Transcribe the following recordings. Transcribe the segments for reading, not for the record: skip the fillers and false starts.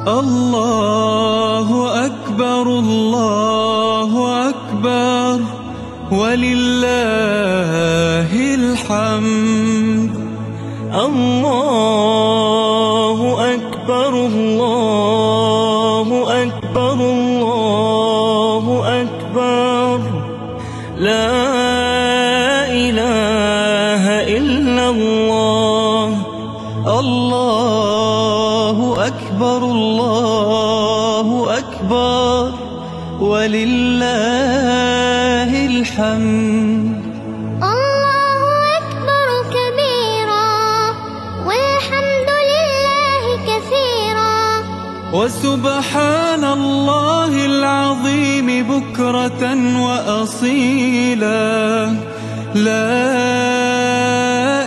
الله أكبر الله أكبر ولله الحمد. الله أكبر الله أكبر الله أكبر لا إله إلا الله. الله أكبر الله أكبر ولله الحمد. الله أكبر كبيرا والحمد لله كثيرا وسبحان الله العظيم بكرة وأصيلا. لا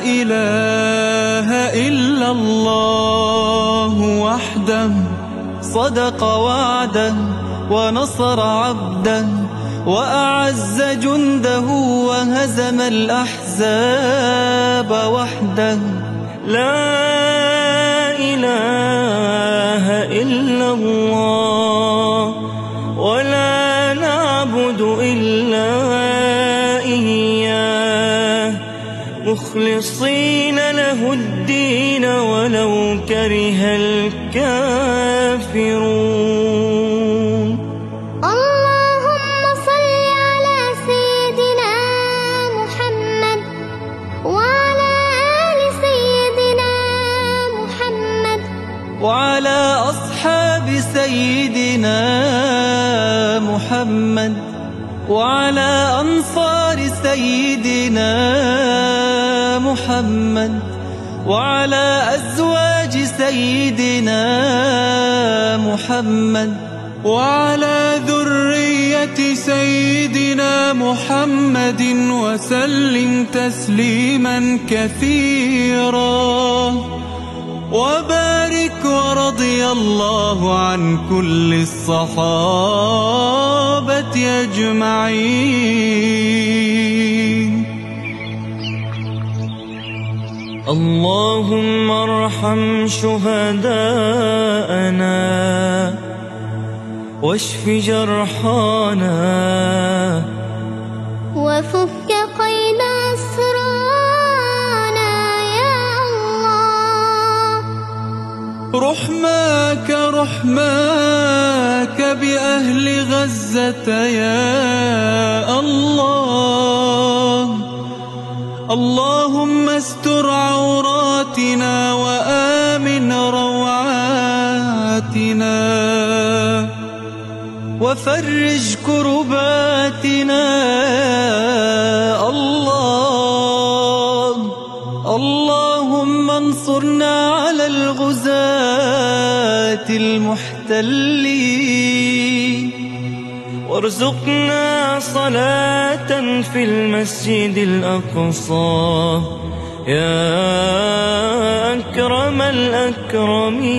إله إلا الله وحده صدق وعده ونصر عبده وأعز جنده وهزم الأحزاب وحده. لا إله إلا الله ولا نعبد إلا إياه مخلصين له الدين ولو كره الكافرون. اللهم صل على سيدنا محمد وعلى آل سيدنا محمد وعلى أصحاب سيدنا محمد وعلى أنصار سيدنا محمد وعلى أزواج سيدنا محمد وعلى ذرية سيدنا محمد وسلم تسليما كثيرا. وبارك ورضي الله عن كل الصحابة أجمعين. اللهم ارحم شهداءنا واشف جرحانا وفك قيد أسرانا يا الله. رحماك رحماك بأهل غزة يا الله. اللهم استر عوراتنا وآمن روعاتنا وفرج كرباتنا الله. اللهم انصرنا على الغزاة المحتلين وارزقنا صلاة في المسجد الأقصى يا أكرم الأكرمين.